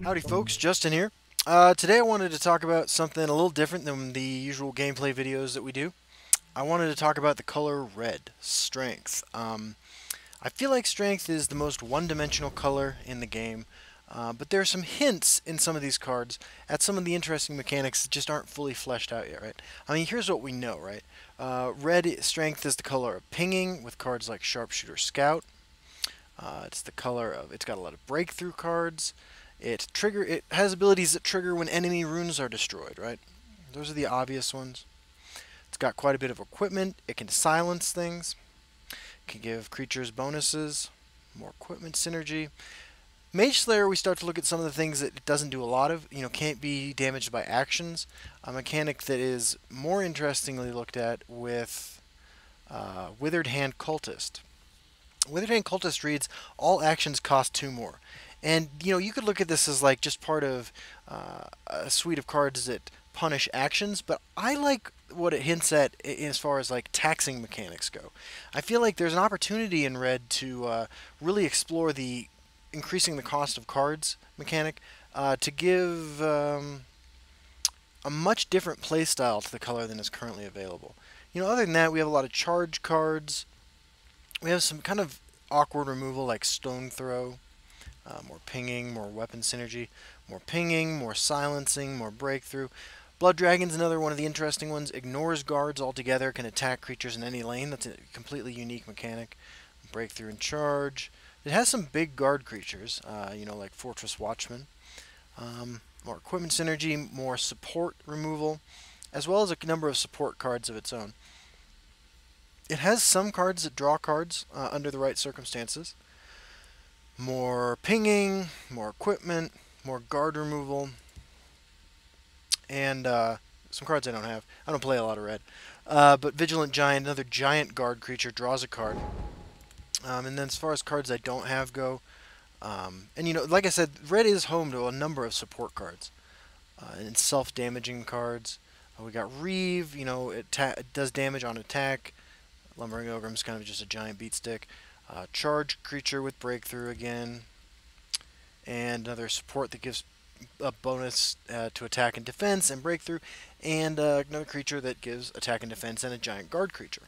Howdy folks, Justin here. Today I wanted to talk about something a little different than the usual gameplay videos that we do. I wanted to talk about the color red, strength. I feel like strength is the most one-dimensional color in the game, but there are some hints in some of these cards at some of the interesting mechanics that just aren't fully fleshed out yet, right? I mean, here's what we know, right? Red strength is the color of pinging with cards like Sharpshooter Scout. It's the color of, it's got a lot of breakthrough cards. It has abilities that trigger when enemy runes are destroyed, right? Those are the obvious ones. It's got quite a bit of equipment. It can silence things. It can give creatures bonuses, more equipment synergy. Mage Slayer, we start to look at some of the things that it doesn't do a lot of. You know, can't be damaged by actions. A mechanic that is more interestingly looked at with Withered Hand Cultist. Withered Hand Cultist reads, all actions cost 2 more. And, you know, you could look at this as like just part of a suite of cards that punish actions, but I like what it hints at as far as like taxing mechanics go. I feel like there's an opportunity in Red to really explore the increasing the cost of cards mechanic to give a much different playstyle to the color than is currently available. You know, other than that, we have a lot of charge cards. We have some kind of awkward removal like Stone Throw. More pinging, more weapon synergy, more pinging, more silencing, more breakthrough. Blood Dragon's another one of the interesting ones. Ignores guards altogether, can attack creatures in any lane. That's a completely unique mechanic. Breakthrough and charge. It has some big guard creatures, you know, like Fortress Watchman. More equipment synergy, more support removal, as well as a number of support cards of its own. It has some cards that draw cards under the right circumstances. More pinging, more equipment, more guard removal, and some cards I don't have. I don't play a lot of red. But Vigilant Giant, another giant guard creature, draws a card. And then as far as cards I don't have go, and you know, like I said, red is home to a number of support cards. And self-damaging cards. We got Reeve, you know, it does damage on attack. Lumbering Ogre's kind of just a giant beatstick. Charge creature with breakthrough again, and another support that gives a bonus to attack and defense and breakthrough, and another creature that gives attack and defense, and a giant guard creature.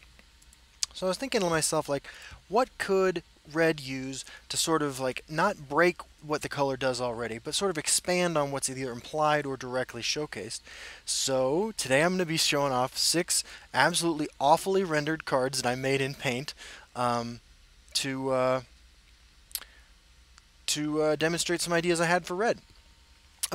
So I was thinking to myself, like, what could red use to sort of like not break what the color does already, but sort of expand on what's either implied or directly showcased. So today I'm going to be showing off 6 absolutely awfully rendered cards that I made in Paint. To demonstrate some ideas I had for red.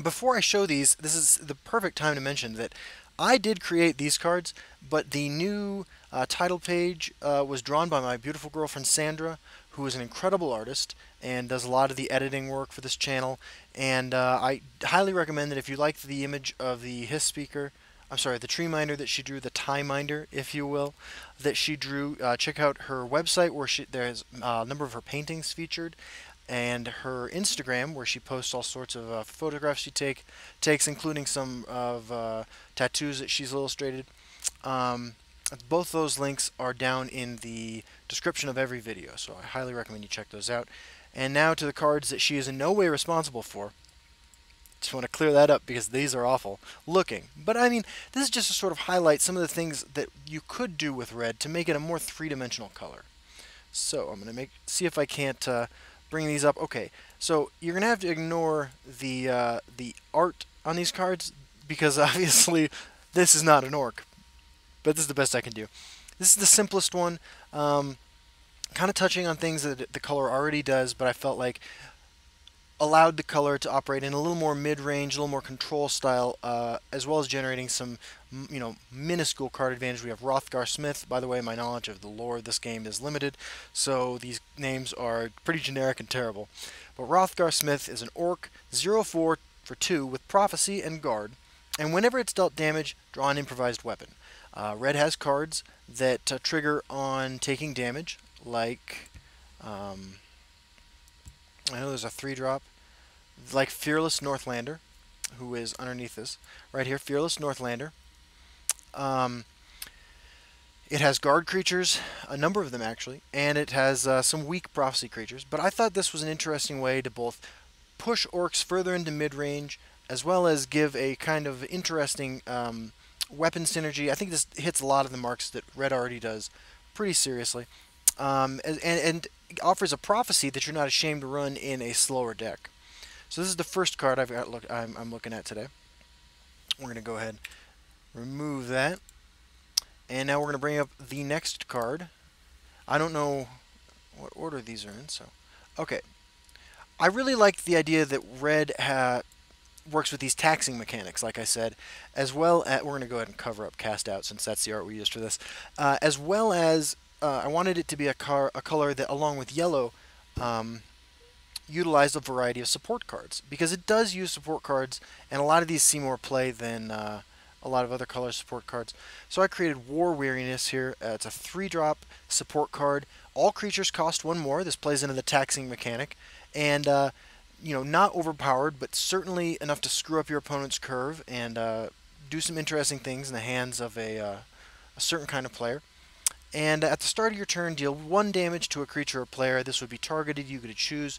Before I show these, this is the perfect time to mention that I did create these cards, but the new title page was drawn by my beautiful girlfriend Sandra, who is an incredible artist and does a lot of the editing work for this channel. And I highly recommend that if you like the image of the Hiss Speaker, I'm sorry, the tree minder that she drew, the tie minder, if you will, that she drew. Check out her website where there's a number of her paintings featured, and her Instagram where she posts all sorts of photographs she takes, including some of tattoos that she's illustrated. Both those links are down in the description of every video, so I highly recommend you check those out. And now to the cards that she is in no way responsible for. Just want to clear that up because these are awful looking. But I mean, this is just to sort of highlight some of the things that you could do with red to make it a more three-dimensional color. So I'm going to see if I can't bring these up. Okay, so you're going to have to ignore the art on these cards because obviously this is not an orc. But this is the best I can do. This is the simplest one, kind of touching on things that the color already does, but I felt like allowed the color to operate in a little more mid-range, a little more control style, as well as generating some, you know, minuscule card advantage. We have Hrothgar Smith. By the way, my knowledge of the lore of this game is limited, so these names are pretty generic and terrible. But Hrothgar Smith is an orc, 0/4 for 2 with Prophecy and Guard. And whenever it's dealt damage, draw an improvised weapon. Red has cards that trigger on taking damage, like um, I know there's a 3-drop, like Fearless Northlander, who is underneath this right here. Fearless Northlander. Um, it has guard creatures, a number of them actually, and it has some weak prophecy creatures. But I thought this was an interesting way to both push orcs further into mid-range, as well as give a kind of interesting weapon synergy. I think this hits a lot of the marks that Red already does pretty seriously, and offers a prophecy that you're not ashamed to run in a slower deck. So this is the first card I'm looking at today. We're going to go ahead remove that, and now we're going to bring up the next card. I don't know what order these are in, so okay. I really like the idea that Red works with these taxing mechanics, like I said, as well as, we're going to go ahead and cover up Cast Out since that's the art we used for this, as well as I wanted it to be a color that, along with yellow, utilized a variety of support cards, because it does use support cards, and a lot of these see more play than a lot of other color support cards. So I created War Weariness here. It's a 3-drop support card. All creatures cost 1 more. This plays into the taxing mechanic, and not overpowered, but certainly enough to screw up your opponent's curve and do some interesting things in the hands of a certain kind of player. And at the start of your turn, deal 1 damage to a creature or player. This would be targeted. You could choose.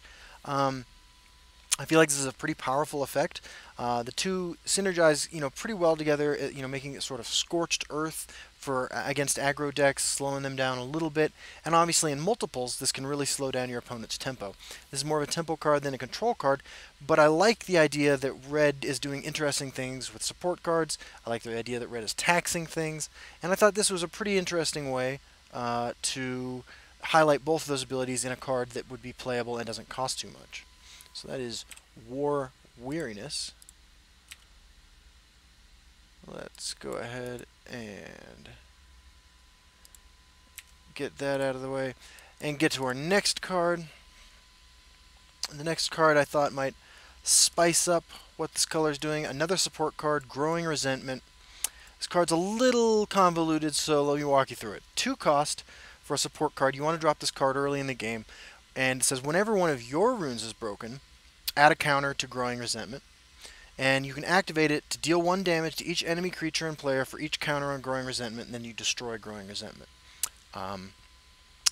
I feel like this is a pretty powerful effect. The two synergize, pretty well together. Making it sort of scorched earth for against aggro decks, slowing them down a little bit. And obviously, in multiples, this can really slow down your opponent's tempo. This is more of a tempo card than a control card, but I like the idea that Red is doing interesting things with support cards. I like the idea that Red is taxing things, and I thought this was a pretty interesting way to highlight both of those abilities in a card that would be playable and doesn't cost too much. So that is War Weariness. Let's go ahead and get that out of the way and get to our next card. The next card I thought might spice up what this color is doing. Another support card, Growing Resentment. This card's a little convoluted, so let me walk you through it. 2 cost for a support card. You want to drop this card early in the game, and it says whenever one of your runes is broken, add a counter to Growing Resentment. And you can activate it to deal 1 damage to each enemy creature and player for each counter on Growing Resentment, and then you destroy Growing Resentment.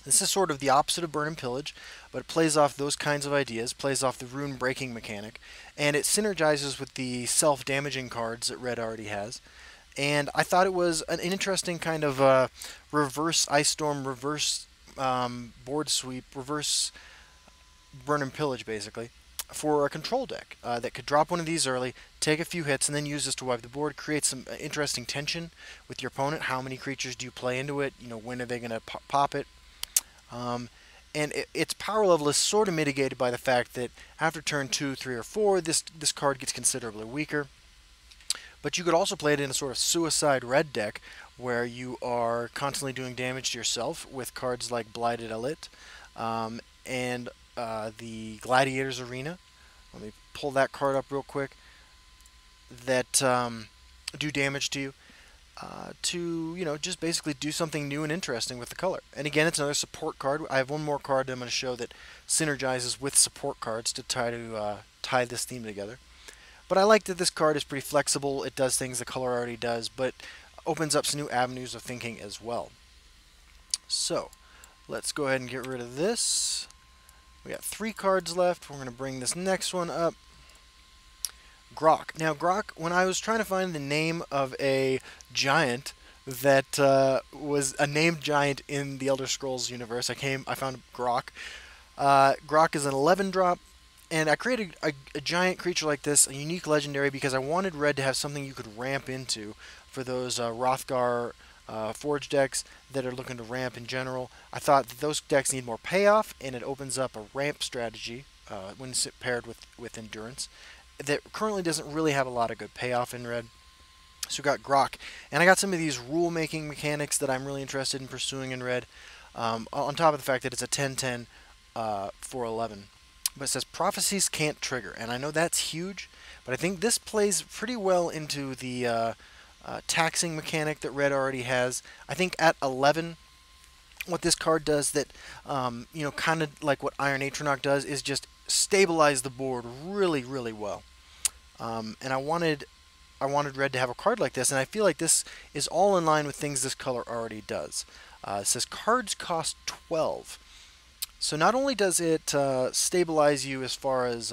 This is sort of the opposite of Burn and Pillage, but it plays off those kinds of ideas, plays off the rune breaking mechanic, and it synergizes with the self-damaging cards that Red already has. And I thought it was an interesting kind of reverse Ice Storm, reverse board sweep, reverse Burn and Pillage, basically, for a control deck that could drop one of these early, take a few hits, and then use this to wipe the board, create some interesting tension with your opponent. How many creatures do you play into it? When are they going to pop it? And its power level is sort of mitigated by the fact that after turn 2, 3, or 4, this card gets considerably weaker. But you could also play it in a sort of suicide red deck where you are constantly doing damage to yourself with cards like Blighted Elite and the Gladiator's Arena. Let me pull that card up real quick. That do damage to you. To just basically do something new and interesting with the color. And again, it's another support card. I have one more card that I'm going to show that synergizes with support cards to try to tie this theme together. But I like that this card is pretty flexible. It does things the color already does, but opens up some new avenues of thinking as well. So let's go ahead and get rid of this. We got 3 cards left. We're going to bring this next one up. Grok. Now, Grok, when I was trying to find the name of a giant that was a named giant in the Elder Scrolls universe, I found Grok. Grok is an 11-drop, and I created a giant creature like this, a unique legendary, because I wanted Red to have something you could ramp into for those Hrothgar Forge decks that are looking to ramp in general. I thought that those decks need more payoff, and it opens up a ramp strategy when paired with Endurance that currently doesn't really have a lot of good payoff in Red. So we got Grok, and I got some of these rule-making mechanics that I'm really interested in pursuing in Red, on top of the fact that it's a 10/10 for 11. But it says Prophecies can't trigger, and I know that's huge, But I think this plays pretty well into the taxing mechanic that red already has. I think at 11, what this card does that, kind of like what Iron Atronach does, is just stabilize the board really, really well. And I wanted red to have a card like this, and I feel like this is all in line with things this color already does. It says cards cost 12. So not only does it stabilize you as far as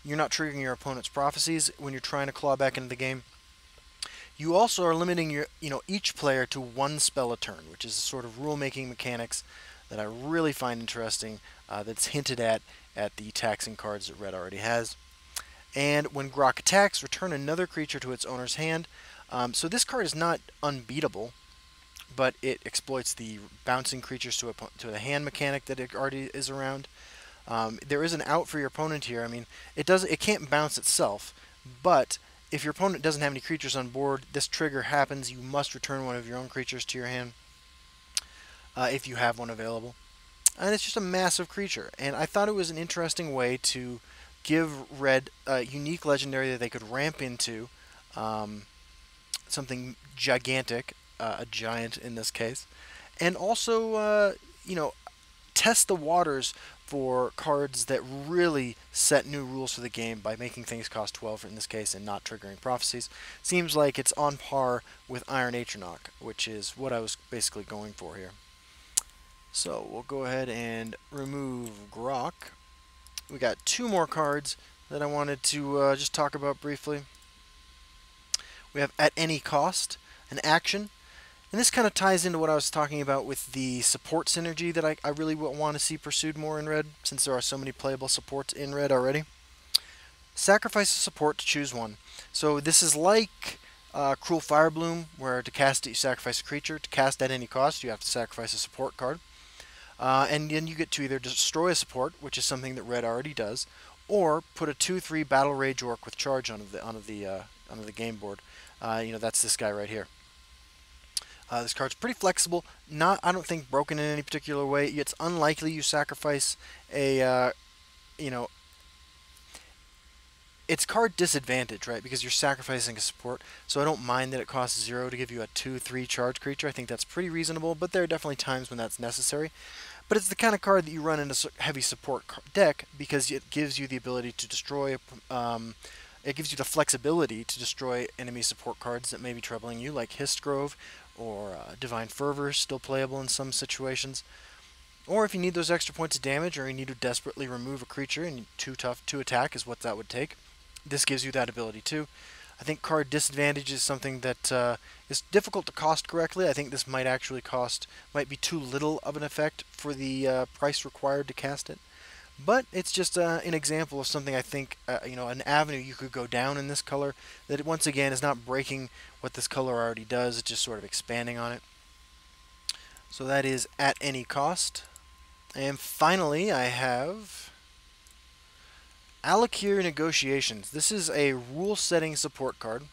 you're not triggering your opponent's prophecies when you're trying to claw back into the game, you also are limiting each player to one spell a turn, which is a sort of rule-making mechanics that I really find interesting. That's hinted at the taxing cards that red already has. And when Grok attacks, return another creature to its owner's hand. So this card is not unbeatable, but it exploits the bouncing creatures to the hand mechanic that it already is around. There is an out for your opponent here. I mean, it can't bounce itself, but if your opponent doesn't have any creatures on board, this trigger happens. You must return one of your own creatures to your hand if you have one available. And it's just a massive creature. And I thought it was an interesting way to give red a unique legendary that they could ramp into something gigantic, a giant in this case, and also, test the waters for cards that really set new rules for the game by making things cost 12 in this case and not triggering prophecies. Seems like it's on par with Iron Atronach, which is what I was basically going for here. So we'll go ahead and remove Grok. We got two more cards that I wanted to just talk about briefly. We have At Any Cost, an action. And this kind of ties into what I was talking about with the support synergy that I really want to see pursued more in red, since there are so many playable supports in red already. Sacrifice a support to choose one. So this is like Cruel Firebloom, where to cast it you sacrifice a creature. To cast At Any Cost you have to sacrifice a support card. And then you get to either destroy a support, which is something that red already does, or put a 2/3 Battle Rage Orc with charge onto the game board. That's this guy right here. This card's pretty flexible. I don't think broken in any particular way. It's unlikely you sacrifice a, it's card disadvantage, right? Because you're sacrificing a support. So I don't mind that it costs 0 to give you a 2/3 charge creature. I think that's pretty reasonable, but there are definitely times when that's necessary. But it's the kind of card that you run in a heavy support deck because it gives you the ability to destroy. It gives you the flexibility to destroy enemy support cards that may be troubling you, like Histgrove or Divine Fervor, still playable in some situations. Or if you need those extra points of damage, or you need to desperately remove a creature and too tough to attack is what that would take, this gives you that ability too. I think card disadvantage is something that is difficult to cost correctly. I think this might be too little of an effect for the price required to cast it. But it's just an example of something I think, an avenue you could go down in this color that once again is not breaking what this color already does, it's just sort of expanding on it. So that is At Any Cost. And finally I have Alakir Negotiations. This is a rule-setting support card.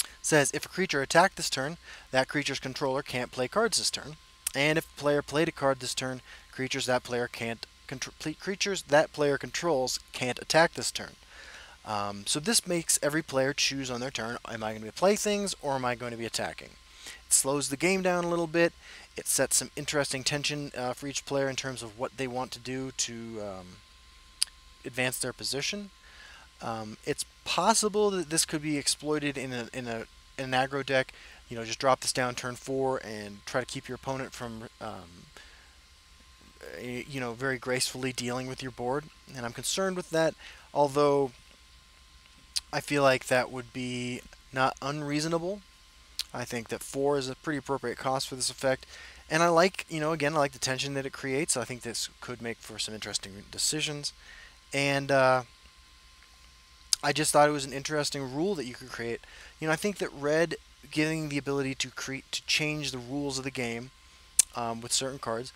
It says, if a creature attacked this turn, that creature's controller can't play cards this turn. And if the player played a card this turn, creatures that player controls can't attack this turn. So this makes every player choose on their turn, am I going to play things or am I going to be attacking? It slows the game down a little bit. It sets some interesting tension for each player in terms of what they want to do to advance their position. It's possible that this could be exploited in an aggro deck. Just drop this down turn 4 and try to keep your opponent from very gracefully dealing with your board. And I'm concerned with that, although I feel like that would be not unreasonable. I think that 4 is a pretty appropriate cost for this effect. And I like, again, I like the tension that it creates. I think this could make for some interesting decisions. And I just thought it was an interesting rule that you could create. I think that red getting the ability to change the rules of the game with certain cards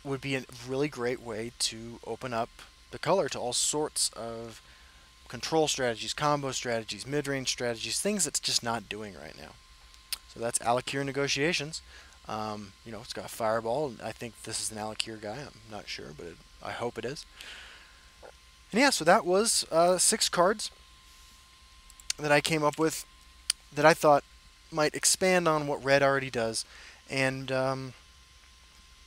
would be a really great way to open up the color to all sorts of control strategies, combo strategies, mid-range strategies, things it's just not doing right now. So that's Alakir Negotiations. It's got a Fireball, and I think this is an Alakir guy. I'm not sure, but I hope it is. And yeah, so that was 6 cards. that I came up with that I thought might expand on what red already does, and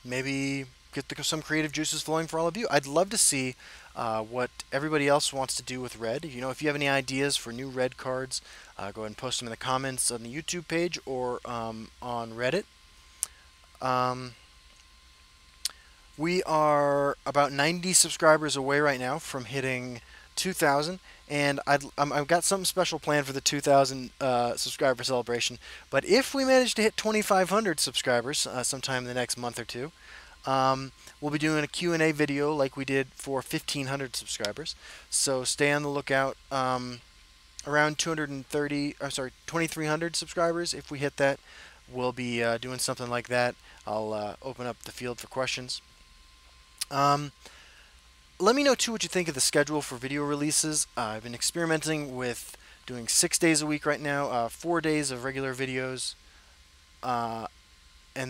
maybe get some creative juices flowing for all of you. I'd love to see what everybody else wants to do with red. You know, if you have any ideas for new red cards, go ahead and post them in the comments on the YouTube page or on Reddit. Um, we are about 90 subscribers away right now from hitting 2,000, and I've got something special planned for the 2,000 subscriber celebration. But if we manage to hit 2,500 subscribers sometime in the next month or two, we'll be doing a Q&A video like we did for 1,500 subscribers. So stay on the lookout. Around 230, I'm sorry, 2,300 subscribers. If we hit that, we'll be doing something like that. I'll open up the field for questions. Let me know too what you think of the schedule for video releases. I've been experimenting with doing 6 days a week right now, 4 days of regular videos, and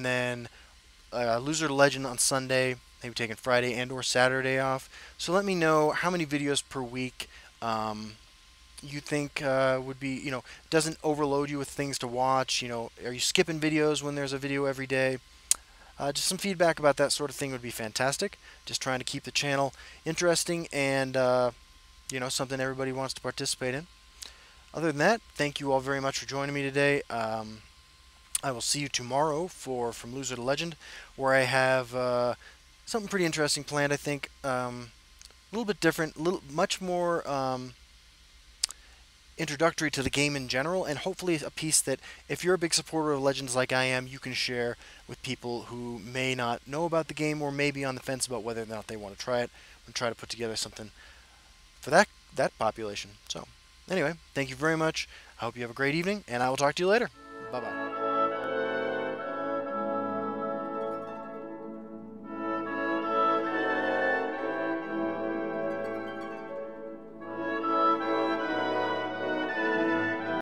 then Loser to Legend on Sunday, maybe taking Friday and or Saturday off. So let me know how many videos per week you think would be, doesn't overload you with things to watch. Are you skipping videos when there's a video every day? Just some feedback about that sort of thing would be fantastic. Just trying to keep the channel interesting and, something everybody wants to participate in. Other than that, thank you all very much for joining me today. I will see you tomorrow for From Loser to Legend, where I have something pretty interesting planned, I think. A little bit different, much more introductory to the game in general, and hopefully a piece that, if you're a big supporter of Legends like I am, you can share with people who may not know about the game or may be on the fence about whether or not they want to try it, and try to put together something for that population. So, anyway, thank you very much. I hope you have a great evening, and I will talk to you later. Bye-bye.